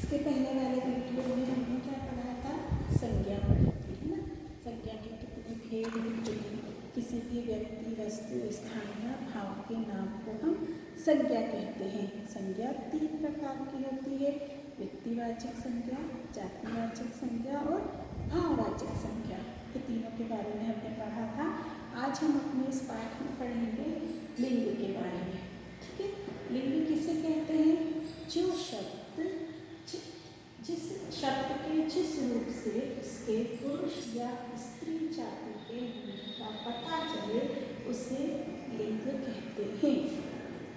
इसके पहले वाले वीडियो में हमने क्या पढ़ा था, संज्ञा पढ़ी थी, है ना। संज्ञा की कितनी भेद होती है, किसी भी व्यक्ति, वस्तु, स्थान या भाव के नाम को हम संज्ञा कहते हैं। संज्ञा 3 प्रकार की होती है, व्यक्तिवाचक संज्ञा, जातिवाचक संज्ञा और भाववाचक संज्ञा। ये तीनों के बारे में हमने पढ़ा था। आज हम अपने इस पाठ में पढ़ेंगे लिंग के बारे में। ठीक है, लिंग किसे कहते हैं? जो शब्द जिस शब्द के जिस रूप से उसके पुरुष या स्त्री जाति के होने का पता चले उसे लिंग कहते हैं।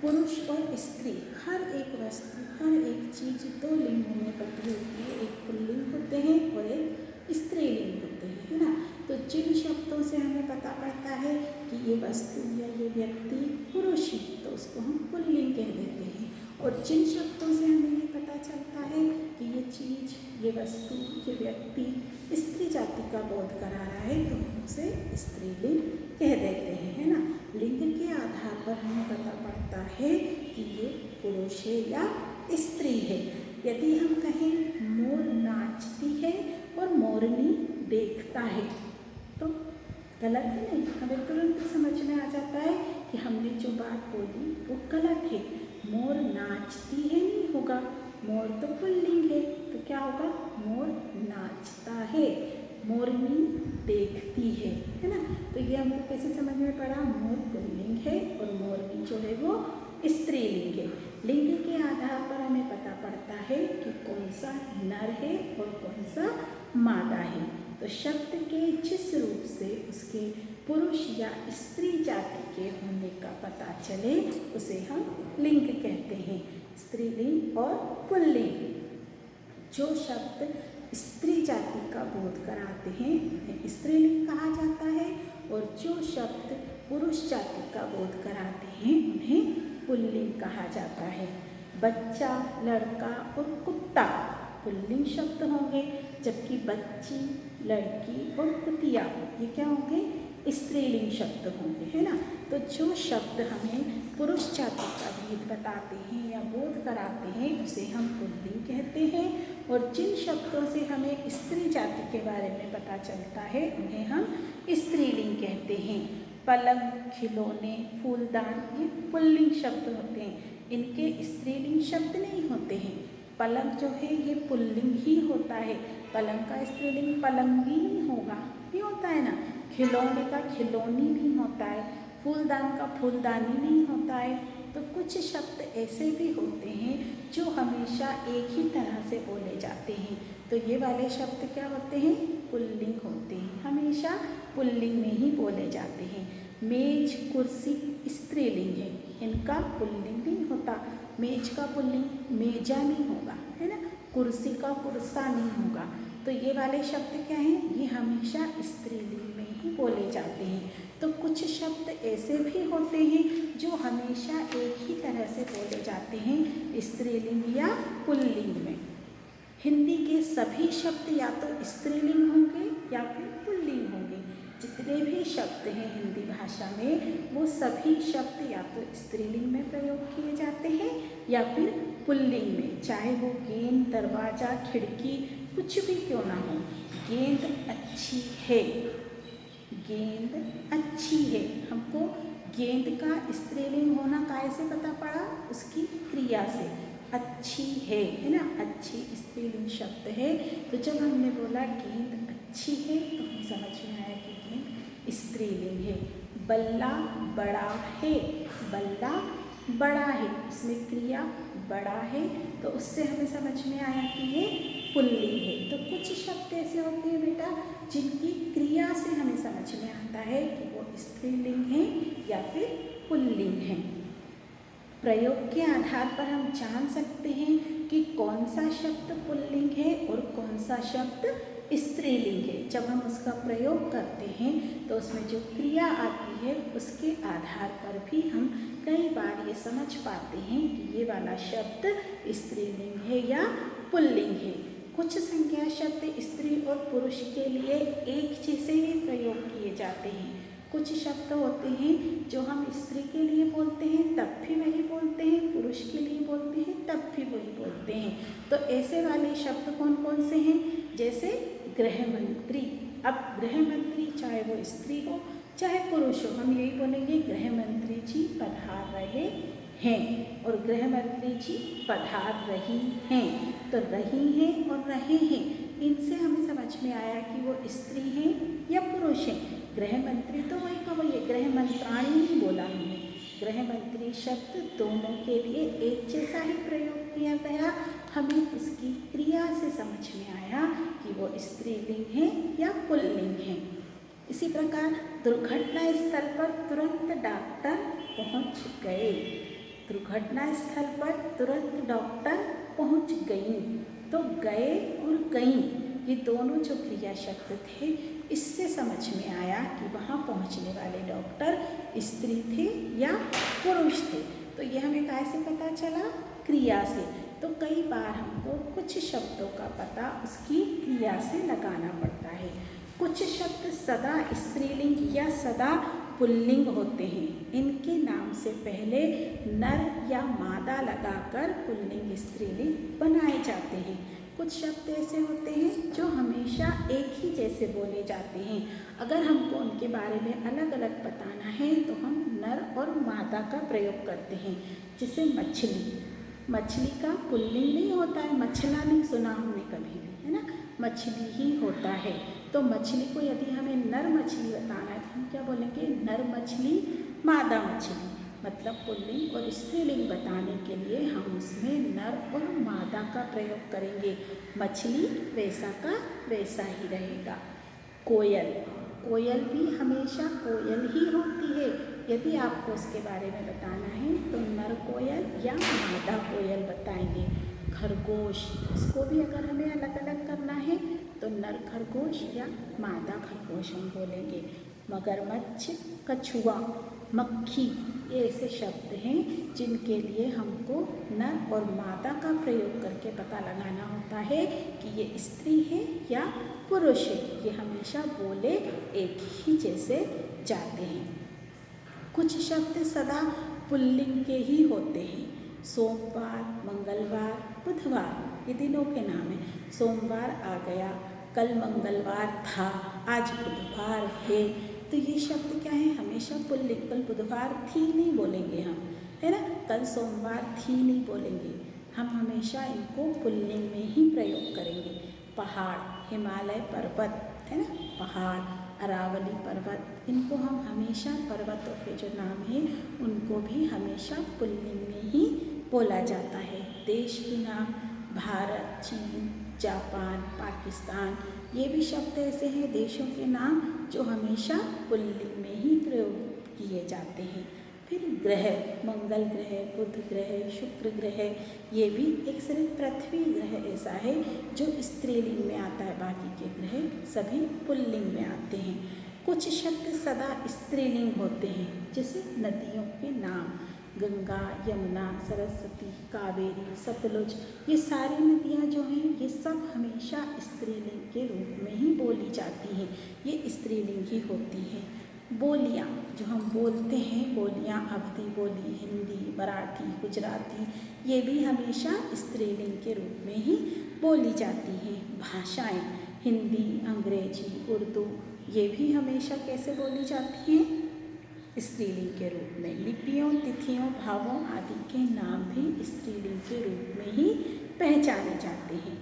पुरुष और स्त्री, हर एक वस्तु, हर एक चीज 2 लिंगों में बटी होती है। एक पुल्लिंग होते हैं और एक स्त्रीलिंग होते हैं, है ना। तो जिन शब्दों से हमें पता पड़ता है कि ये वस्तु या ये व्यक्ति पुरुष है तो उसको हम पुल्लिंग कह देते हैं, और जिन शब्दों से हमें ये पता चलता है कि ये चीज, ये वस्तु, ये व्यक्ति स्त्री जाति का बोध करा रहा है तो हम उसे स्त्रीलिंग कह देते हैं, है ना। लिंग के आधार पर हमें पता पड़ता है कि ये पुरुष है या स्त्री है। यदि हम कहें मोर नाचती है और मोरनी देखता है तो गलत है नहीं, हमें तुरंत समझ में आ जाता है कि हमने जो बात बोली वो गलत है। मोर नाचती है नहीं होगा, मोर तो पुल्लिंग है, तो क्या होगा? मोर नाचता है। मोरनी देखती है ना। तो ये हमको कैसे समझ में पड़ा? मोर पुल्लिंग है और मोरनी जो है वो स्त्रीलिंग है। लिंग के आधार पर हमें पता पड़ता है कि कौन सा नर है और कौन सा मादा है। तो शब्द के जिस रूप से उसके पुरुष या स्त्री जाति के होने का पता चले उसे हम लिंग कहते हैं, स्त्रीलिंग और पुल्लिंग। जो शब्द स्त्री जाति का बोध कराते हैं उन्हें स्त्रीलिंग कहा जाता है, और जो शब्द पुरुष जाति का बोध कराते हैं उन्हें पुल्लिंग कहा जाता है। बच्चा, लड़का और कुत्ता पुल्लिंग शब्द होंगे, जबकि बच्ची, लड़की और कुतिया ये क्या होंगे? स्त्रीलिंग शब्द होंगे, है ना। तो जो शब्द हमें पुरुष जाति का भेद बताते हैं या बोध कराते हैं उसे हम पुल्लिंग कहते हैं, और जिन शब्दों से हमें स्त्री जाति के बारे में पता चलता है उन्हें हम स्त्रीलिंग कहते हैं। पलंग, खिलौने, फूलदान ये पुल्लिंग शब्द होते हैं, इनके स्त्रीलिंग शब्द नहीं होते हैं। पलंग जो है ये पुल्लिंग ही होता है, पलंग का स्त्रीलिंग पलंगी नहीं होगा, नहीं होता है ना। खिलौने का खिलौनी नहीं होता है, फूलदान का फूलदानी नहीं होता है। तो कुछ शब्द ऐसे भी होते हैं जो हमेशा एक ही तरह से बोले जाते हैं, तो ये वाले शब्द क्या होते हैं? पुल्लिंग होते हैं, हमेशा पुल्लिंग में ही बोले जाते हैं। मेज, कुर्सी स्त्रीलिंग है, इनका पुल्लिंग नहीं होता। मेज का पुल्लिंग मेजा नहीं होगा, है ना। कुर्सी का कुर्सा नहीं होगा। तो ये वाले शब्द क्या हैं? ये हमेशा स्त्रीलिंग में ही बोले जाते हैं। तो कुछ शब्द ऐसे भी होते हैं जो हमेशा एक ही तरह से बोले जाते हैं, स्त्रीलिंग या पुल्लिंग में। हिंदी के सभी शब्द या तो स्त्रीलिंग होंगे या फिर पुल्लिंग होंगे। जितने भी शब्द हैं हिंदी भाषा में वो सभी शब्द या तो स्त्रीलिंग में प्रयोग किए जाते हैं या फिर पुल्लिंग में, चाहे वो गेंद, दरवाज़ा, खिड़की कुछ भी क्यों ना हो। गेंद अच्छी है, गेंद अच्छी है, हमको गेंद का स्त्रीलिंग होना कैसे पता पड़ा? उसकी क्रिया से, अच्छी है ना। अच्छी स्त्रीलिंग शब्द है, तो जब हमने बोला गेंद अच्छी है तो हमें समझ में आया कि गेंद स्त्रीलिंग है। बल्ला बड़ा है, बल्ला बड़ा है, इसमें क्रिया बड़ा है तो उससे हमें समझ में आया कि ये पुल्लिंग है। तो कुछ शब्द ऐसे होते हैं बेटा जिनकी क्रिया से हमें समझ में आता है कि वो स्त्रीलिंग है या फिर पुल्लिंग है। प्रयोग के आधार पर हम जान सकते हैं कि कौन सा शब्द पुल्लिंग है और कौन सा शब्द स्त्रीलिंग है। जब हम उसका प्रयोग करते हैं तो उसमें जो क्रिया आती है उसके आधार पर भी हम कई बार ये समझ पाते हैं कि ये वाला शब्द स्त्रीलिंग है या पुल्लिंग है। कुछ संज्ञा शब्द स्त्री और पुरुष के लिए एक जैसे ही प्रयोग किए जाते हैं। कुछ शब्द होते हैं जो हम स्त्री के लिए बोलते हैं तब भी वही बोलते हैं, पुरुष के लिए बोलते हैं तब भी वही बोलते हैं। तो ऐसे वाले शब्द कौन कौन से हैं? जैसे गृह मंत्री। अब गृह मंत्री चाहे वो स्त्री हो चाहे पुरुष हो, हम यही बोलेंगे गृह मंत्री जी पधार रहे हैं और गृह मंत्री जी पधार रही हैं। तो रही हैं और रहे हैं, इनसे हमें समझ में आया कि वो स्त्री हैं या पुरुष हैं। गृह मंत्री तो वही का वही है, गृह मंत्राणी नहीं बोला हमने। गृह मंत्री शब्द दोनों के लिए एक जैसा ही प्रयोग किया गया। हमें उसकी क्रिया से समझ में आया कि वो स्त्रीलिंग है या पुल्लिंग है। इसी प्रकार दुर्घटना स्थल पर तुरंत डॉक्टर पहुंच गए। दुर्घटना स्थल पर तुरंत डॉक्टर पहुंच गई। तो गए और गई ये दोनों जो क्रिया शब्द थे, इससे समझ में आया कि वहाँ पहुँचने वाले डॉक्टर स्त्री थे या पुरुष थे। तो ये हमें कैसे पता चला? क्रिया से। तो कई बार हमको कुछ शब्दों का पता उसकी क्रिया से लगाना पड़ता है। कुछ शब्द सदा स्त्रीलिंग या सदा पुल्लिंग होते हैं। इनके नाम से पहले नर या मादा लगाकर पुल्लिंग स्त्रीलिंग बनाए जाते हैं। कुछ शब्द ऐसे होते हैं जो हमेशा एक ही जैसे बोले जाते हैं। अगर हमको उनके बारे में अलग अलग बताना है तो हम नर और मादा का प्रयोग करते हैं। जैसे मछली, मछली का पुल्लिंग नहीं होता है, मछला नहीं सुना हमने कभी भी, है ना, मछली ही होता है। तो मछली को यदि हमें नर मछली बताना है तो हम क्या बोलेंगे? नर मछली, मादा मछली। मतलब पुल्लिंग और स्त्रीलिंग बताने के लिए हम उसमें नर और मादा का प्रयोग करेंगे। मछली वैसा का वैसा ही रहेगा। कोयल, कोयल भी हमेशा कोयल ही होती है। यदि आपको उसके बारे में बताना है तो नर कोयल या मादा कोयल बताएंगे। खरगोश, इसको भी अगर हमें अलग अलग करना है तो नर खरगोश या मादा खरगोश हम बोलेंगे। मगरमच्छ, कछुआ, मक्खी, ये ऐसे शब्द हैं जिनके लिए हमको नर और मादा का प्रयोग करके पता लगाना होता है कि ये स्त्री है या पुरुष है। ये हमेशा बोले एक ही जैसे जाते हैं। कुछ शब्द सदा पुल्लिंग के ही होते हैं। सोमवार, मंगलवार, बुधवार, ये दिनों के नाम हैं। सोमवार आ गया, कल मंगलवार था, आज बुधवार है। तो ये शब्द क्या है? हमेशा पुल्लिंग। कल बुधवार थी नहीं बोलेंगे हम, है ना, कल सोमवार थी नहीं बोलेंगे। हम हमेशा इनको पुल्लिंग में ही प्रयोग करेंगे। पहाड़, हिमालय पर्वत, है ना, पहाड़, अरावली पर्वत, इनको हम हमेशा पर्वतों के जो नाम हैं उनको भी हमेशा पुल्लिंग में ही बोला जाता है। देश के नाम भारत, चीन, जापान, पाकिस्तान, ये भी शब्द ऐसे हैं देशों के नाम जो हमेशा पुल्लिंग में ही प्रयोग किए जाते हैं। फिर ग्रह, मंगल ग्रह, बुध ग्रह, शुक्र ग्रह, ये भी एक सिर्फ पृथ्वी ग्रह ऐसा है जो स्त्रीलिंग में आता है, बाकी के ग्रह सभी पुल्लिंग में आते हैं। कुछ शब्द सदा स्त्रीलिंग होते हैं, जैसे नदियों के नाम गंगा, यमुना, सरस्वती, कावेरी, सतलुज, ये सारी नदियाँ जो हैं ये सब हमेशा स्त्रीलिंग के रूप में ही बोली जाती हैं, ये स्त्रीलिंग ही होती हैं। बोलियाँ जो हम बोलते हैं, बोलियाँ अवधी बोली, हिंदी, मराठी, गुजराती, ये भी हमेशा स्त्रीलिंग के रूप में ही बोली जाती हैं। भाषाएँ हिंदी, अंग्रेजी, उर्दू, ये भी हमेशा कैसे बोली जाती हैं? स्त्रीलिंग के रूप में। लिपियों, तिथियों, भावों आदि के नाम भी स्त्रीलिंग के रूप में ही पहचाने जाते हैं।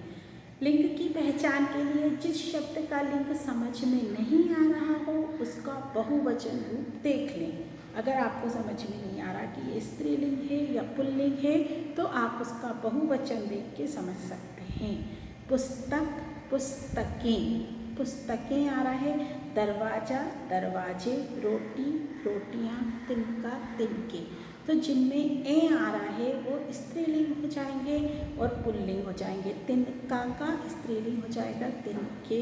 लिंग की पहचान के लिए जिस शब्द का लिंग समझ में नहीं आ रहा हो उसका बहुवचन रूप देख लें। अगर आपको समझ में नहीं आ रहा कि ये स्त्रीलिंग है या पुल्लिंग है तो आप उसका बहुवचन देख के समझ सकते हैं। पुस्तक, पुस्तकें, पुस्तकें आ रहा है। दरवाज़ा, दरवाजे, रोटी, रोटियाँ, तिनका, तिनके, तो जिनमें ए आ रहा है वो स्त्रीलिंग हो जाएंगे और पुल्लिंग हो जाएंगे। तिनका का स्त्रीलिंग हो जाएगा तिनके,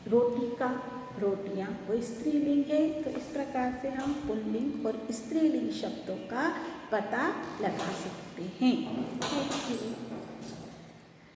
रोटी का रोटियाँ वो स्त्रीलिंग है। तो इस प्रकार से हम पुल्लिंग और स्त्रीलिंग शब्दों का पता लगा सकते हैं। Thank you.